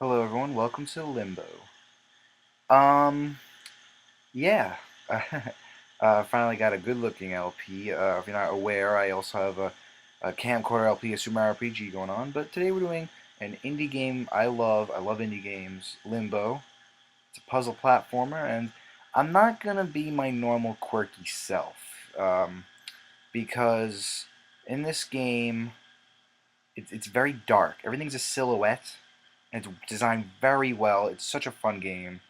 Hello everyone, welcome to Limbo. Um, yeah, finally got a good-looking LP. If you're not aware, I also have a camcorder LP, a Super Mario RPG going on. But today we're doing an indie game I love. I love indie games. Limbo. It's a puzzle platformer, and I'm not gonna be my normal quirky self, because in this game it's very dark. Everything's a silhouette, and it's designed very well. It's such a fun game.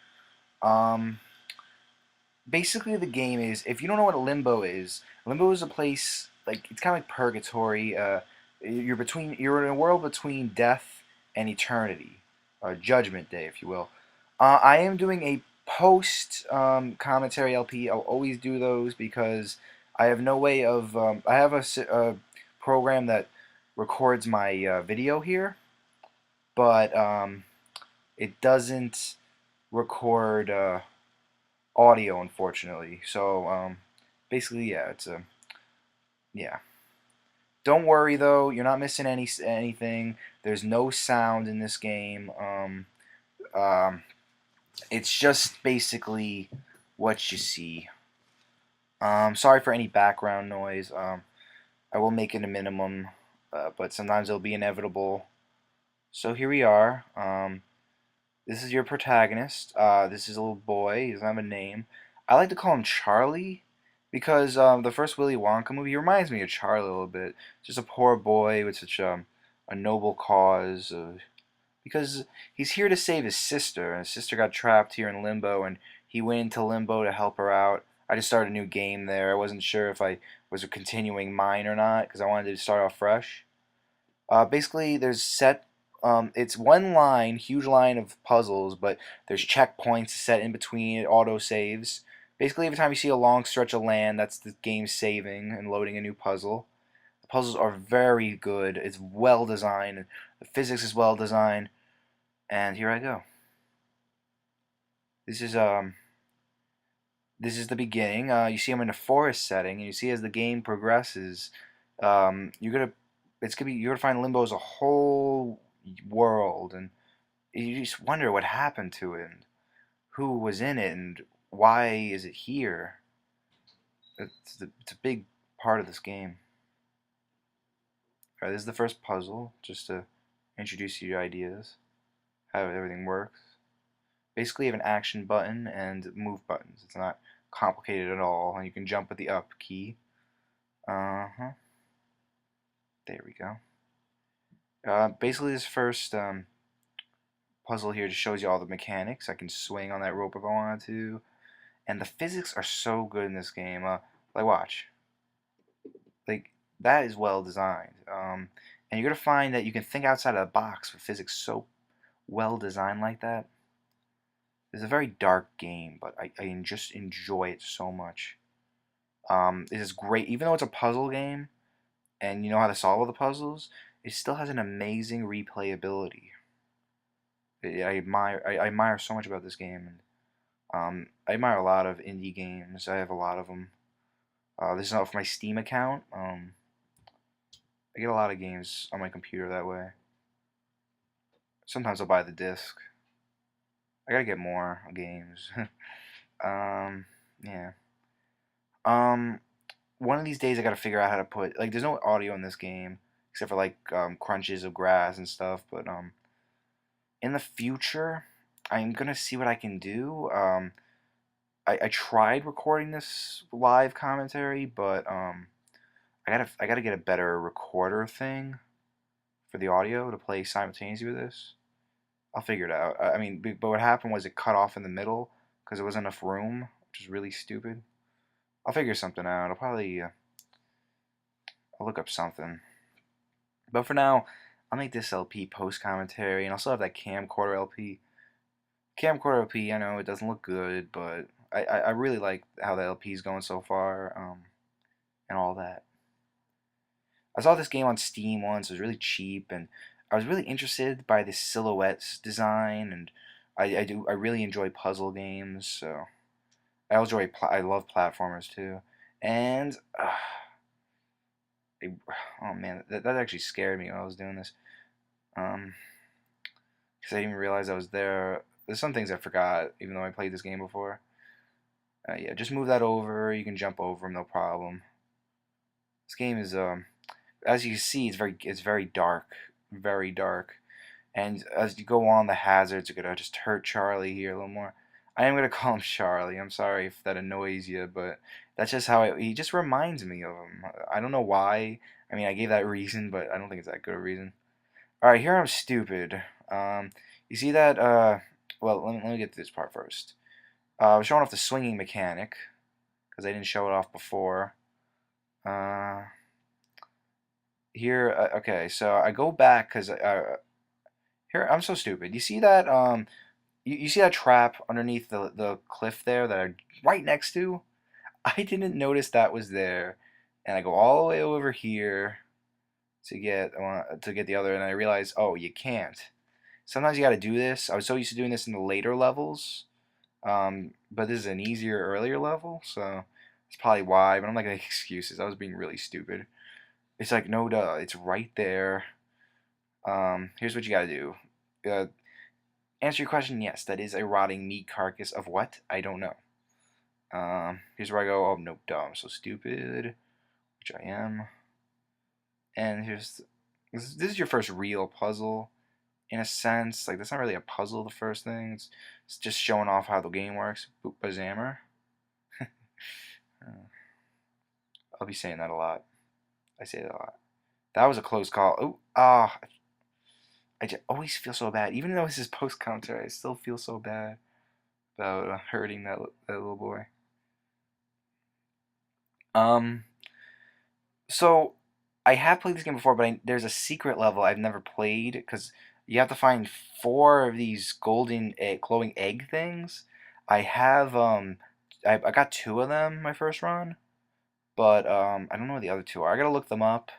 Um, Basically, the game is, if you don't know what a limbo is a place like it's kind of like purgatory. You're in a world between death and eternity, Judgment Day, if you will. I am doing a post commentary LP. I'll always do those because I have no way of. I have a program that records my video here, but it doesn't record audio, unfortunately. So basically, yeah, it's a yeah. Don't worry though, you're not missing anything. There's no sound in this game. Um, it's just basically what you see. Sorry for any background noise. I will make it a minimum, but sometimes it'll be inevitable. So here we are. This is your protagonist. This is a little boy. He doesn't have a name. I like to call him Charlie because the first Willy Wonka movie he reminds me of Charlie a little bit. Just a poor boy with such a noble cause. Because he's here to save his sister. And his sister got trapped here in Limbo, and he went into Limbo to help her out. I just started a new game there. I wasn't sure if I was continuing mine or not because I wanted to start off fresh. Basically, there's set. It's one line, huge line of puzzles, but there's checkpoints set in between. It auto saves. Basically, every time you see a long stretch of land, that's the game saving and loading a new puzzle. The puzzles are very good. It's well designed. The physics is well designed. And here I go. This is um this is the beginning. You see I'm in a forest setting, and you see as the game progresses, you're gonna you're gonna find Limbo as a whole world, and you just wonder what happened to it, and who was in it, and why is it here. It's a big part of this game. All right, this is the first puzzle, just to introduce you to ideas, how everything works. Basically, you have an action button and move buttons. It's not complicated at all, and you can jump with the up key. Uh-huh. There we go. Basically, this first puzzle here just shows you all the mechanics. I can swing on that rope if I wanted to. And the physics are so good in this game. Like, watch. Like, that is well designed. And you're going to find that you can think outside of the box with physics so well designed like that. It's a very dark game, but I just enjoy it so much. It is great. Even though it's a puzzle game, and you know how to solve all the puzzles, it still has an amazing replayability. I admire so much about this game. And, I admire a lot of indie games. I have a lot of them. This is off my Steam account. I get a lot of games on my computer that way. Sometimes I'll buy the disc. I gotta get more games. um, yeah. Um, One of these days I gotta figure out how to put like there's no audio in this game except for like crunches of grass and stuff. But in the future, I'm gonna see what I can do. I tried recording this live commentary, but I gotta get a better recorder thing for the audio to play simultaneously with this. I'll figure it out. I mean, but what happened was it cut off in the middle because there wasn't enough room, which is really stupid. I'll figure something out. I'll look up something. But for now, I'll make this LP post commentary, and I'll still have that camcorder LP. Camcorder LP, I know it doesn't look good, but I really like how the LP is going so far, and all that. I saw this game on Steam once. It was really cheap, and I was really interested by the silhouettes design, and I really enjoy puzzle games, so I love platformers too, and oh man, that actually scared me when I was doing this, because because I didn't even realize I was there. There's some things I forgot, even though I played this game before. Yeah, just move that over. You can jump over them, no problem. This game is as you see, it's very dark, very dark. And as you go on, the hazards are gonna just hurt Charlie here a little more. I am gonna call him Charlie. I'm sorry if that annoys you, but that's just how he just reminds me of him. I don't know why. I mean, I gave that reason, but I don't think it's that good a reason. All right, here I'm stupid. You see that? Well, let me get to this part first. I was showing off the swinging mechanic because I didn't show it off before. Uh, Here, okay, so I go back because here I'm so stupid. You see that? You see that trap underneath the cliff there that I right next to? I didn't notice that was there, and I go all the way over here to get the other, and I realize, oh, you can't. Sometimes you got to do this. I was so used to doing this in the later levels, but this is an easier earlier level, so that's probably why. But I'm not gonna make excuses. I was being really stupid. It's like no duh. It's right there. Here's what you gotta do. Uh, Answer your question. Yes, that is a rotting meat carcass of what? I don't know. Here's where I go. Oh no, duh. I'm so stupid, which I am. And this is your first real puzzle, in a sense. Like that's not really a puzzle. The first thing. It's just showing off how the game works. Boop bazammer. I'll be saying that a lot. I say that a lot. That was a close call. Oh, I just always feel so bad. Even though this is post counter, I still feel so bad about hurting that little boy. Um, so I have played this game before, but there's a secret level I've never played because you have to find four of these golden glowing egg things. I have I got two of them my first run, but I don't know what the other two are. I gotta look them up.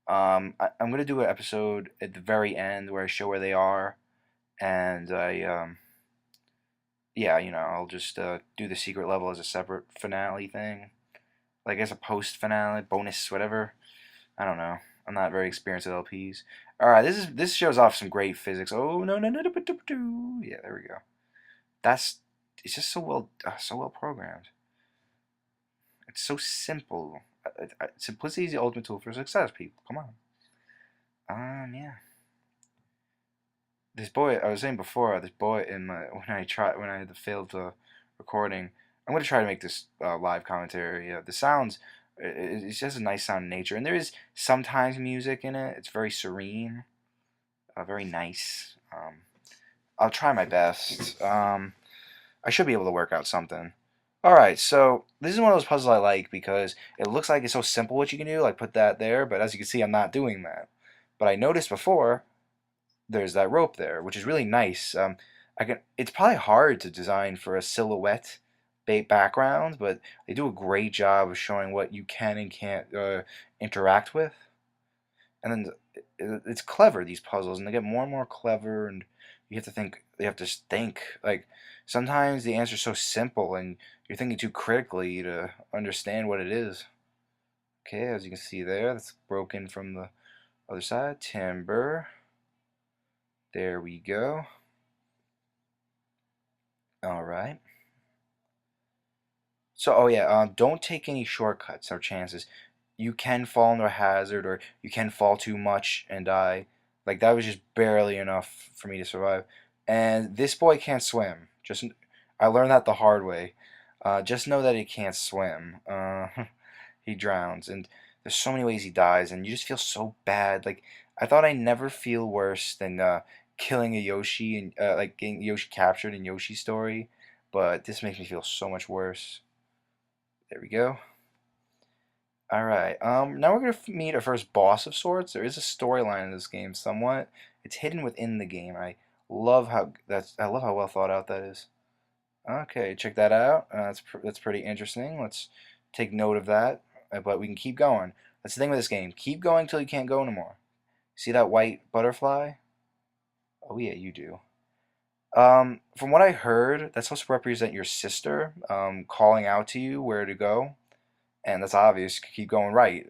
I'm gonna do an episode at the very end where I show where they are, and yeah, I'll just do the secret level as a separate finale thing, like as a post finale bonus, whatever. I don't know. I'm not very experienced at LPs. All right, this shows off some great physics. Oh no no no no no, no, no. Yeah, there we go. That's it's just so well programmed. It's so simple. Simplicity is the ultimate tool for success, people. Come on. Yeah. This boy, I was saying before, this boy in my when I had the failed recording. I'm gonna try to make this live commentary. The sounds, it's just a nice sound in nature, and there is sometimes music in it. It's very serene, very nice. I'll try my best. I should be able to work out something. All right, so this is one of those puzzles I like because it looks like it's so simple what you can do, like put that there, but as you can see, I'm not doing that. But I noticed before there's that rope there, which is really nice. It's probably hard to design for a silhouette background, but they do a great job of showing what you can and can't interact with. And then it's clever, these puzzles, and they get more and more clever, and you have to think. Like sometimes the answer's so simple, and you're thinking too critically to understand what it is. Okay, as you can see there, that's broken from the other side. Timber. There we go. All right. So, oh yeah, don't take any shortcuts or chances. You can fall into a hazard, or you can fall too much and die. Like that was just barely enough for me to survive. And this boy can't swim. I learned that the hard way. Just know that he can't swim. He drowns, and there's so many ways he dies, and you just feel so bad. Like I thought I never feel worse than killing a Yoshi and like getting Yoshi captured in Yoshi's story, but this makes me feel so much worse. There we go. All right. Now we're gonna meet our first boss of sorts. There is a storyline in this game, somewhat. It's hidden within the game. I love how well thought out that is. Okay, check that out. That's pretty interesting. Let's take note of that. But we can keep going. That's the thing with this game. Keep going till you can't go no more. See that white butterfly? Oh yeah, you do. From what I heard, that's supposed to represent your sister, calling out to you where to go, and that's obvious. Keep going right.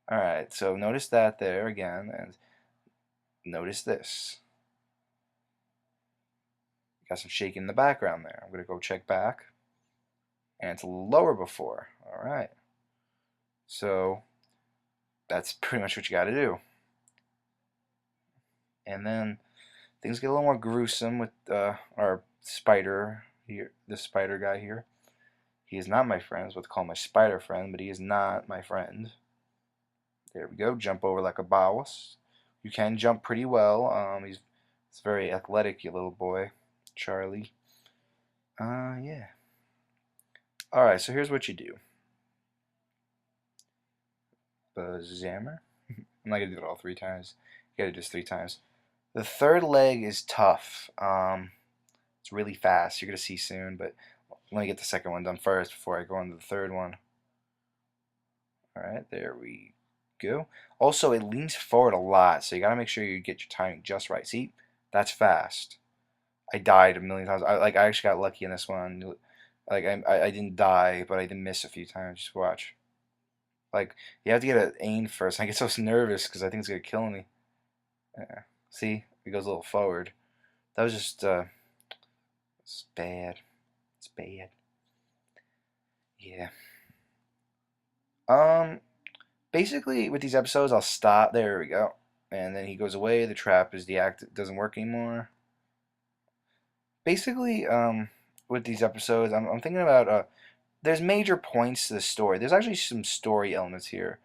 All right, so notice that there again, and notice this. Got some shaking in the background there. I'm gonna go check back, and it's lower before. All right. So that's pretty much what you got to do. And then things get a little more gruesome with our spider here, this spider guy here. He is not my friend. I was about to call him my spider friend, but he is not my friend. There we go. Jump over like a boss. You can jump pretty well. He's very athletic, you little boy, Charlie. Yeah. All right. So here's what you do. Bazammer. I'm not gonna do it all 3 times. You gotta do this 3 times. The third leg is tough. It's really fast. You're gonna see soon, but let me get the second one done first before I go on to the third one. All right, there we go. Also, it leans forward a lot, so you gotta make sure you get your timing just right. See, that's fast. I died a million times. I actually got lucky in this one. Like I didn't die, but I did miss a few times. Just watch. Like you have to get an aim first. I get so nervous because I think it's gonna kill me. Yeah. See, it goes a little forward. That was just it's bad. It's bad. Yeah. Um. Basically, with these episodes, I'll stop. There we go. And then he goes away. The trap is deactivated. Doesn't work anymore. Basically, with these episodes, I'm thinking about there's major points to the story. There's actually some story elements here.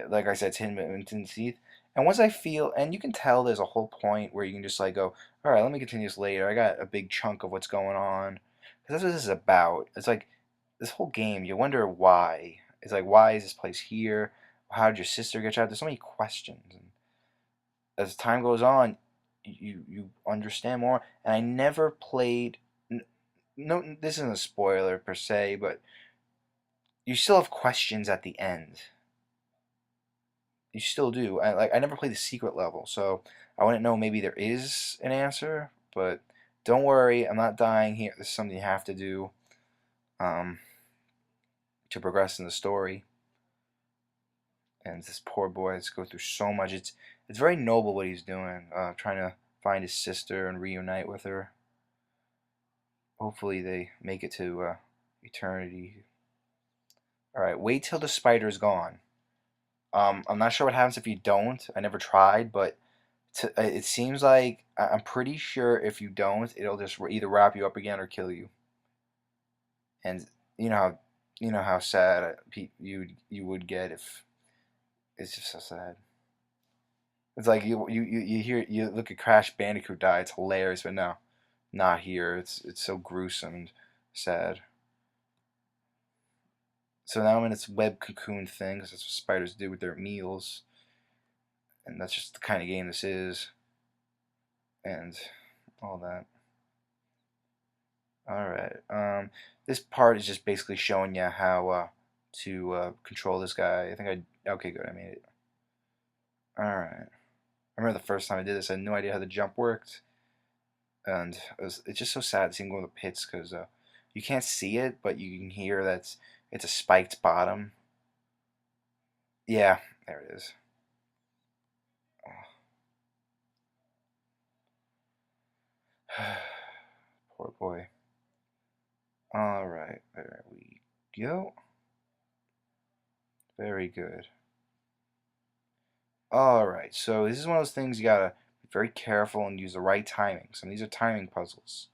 Like I said, it's hidden in teeth. And once I feel, and you can tell there's a whole point where you can just like go, all right, let me continue this later. I got a big chunk of what's going on. Because that's what this is about. It's like this whole game, you wonder why. It's like, why is this place here? How did your sister get shot? There's so many questions. And as time goes on, you understand more. And I never played. No, this isn't a spoiler per se, but you still have questions at the end. You still do. I never played the secret level, so I wouldn't know. Maybe there is an answer, but don't worry, I'm not dying here. This is something you have to do um, to progress in the story. And this poor boy has to go through so much. It's very noble what he's doing, trying to find his sister and reunite with her. Hopefully they make it to eternity. All right, wait till the spider's gone. I'm not sure what happens if you don't. I never tried, but it seems like I'm pretty sure if you don't, it'll just either wrap you up again or kill you. And you know how sad you would get if it's just so sad. It's like you hear you look at Crash Bandicoot die. It's hilarious, but no, not here. It's so gruesome and sad. So now I'm in this web cocoon thing, because that's what spiders do with their meals, and that's just the kind of game this is, and all that. All right. This part is just basically showing you how to control this guy. I think I okay, good. I made it. All right. I remember the first time I did this, I had no idea how the jump worked, and it's just so sad seeing him go in the pits because you can't see it, but you can hear that it's a spiked bottom. Yeah, there it is. Poor boy. All right, there we go. Very good. All right, so this is one of those things you gotta be very careful and use the right timing. Some of these are timing puzzles.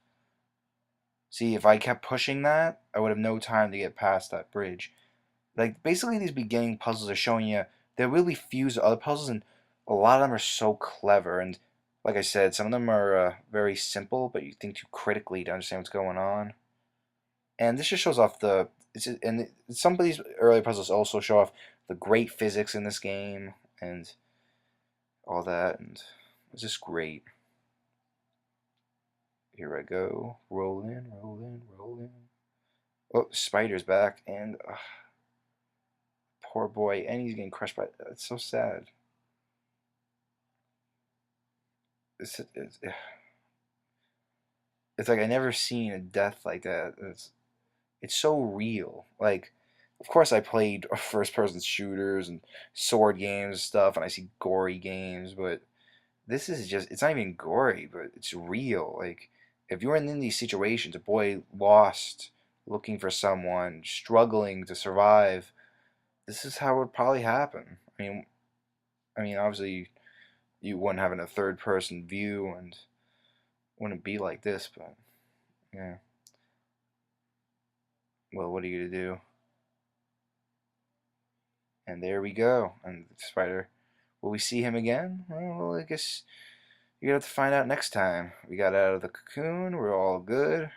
See, if I kept pushing that, I would have no time to get past that bridge. Like, basically, these beginning puzzles are showing you they really fuse to other puzzles, and a lot of them are so clever. And like I said, some of them are very simple, but you think too critically to understand what's going on. And this just shows off and some of these early puzzles also show off the great physics in this game and all that, and it's just great. Here I go, roll in, roll in, roll in. Oh, spider's back, and poor boy, and he's getting crushed by. It's so sad. It's like I never seen a death like that. It's so real. Like, of course, I played first-person shooters and sword games and stuff, and I see gory games, but this is just—it's not even gory, but it's real. Like, if you're in these situations, a boy lost, looking for someone, struggling to survive, this is how it would probably happen. Obviously, you wouldn't have a third person view and wouldn't be like this, but yeah. Well, what are you gonna do? And there we go. And the spider, will we see him again? Well, I guess you're gonna have to find out next time. We got out of the cocoon, we're all good,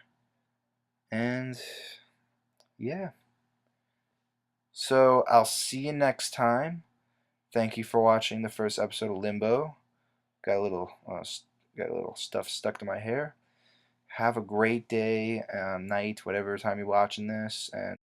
and yeah. So I'll see you next time. Thank you for watching the first episode of Limbo. Got a little, got a little stuff stuck to my hair. Have a great day, night, whatever time you're watching this, and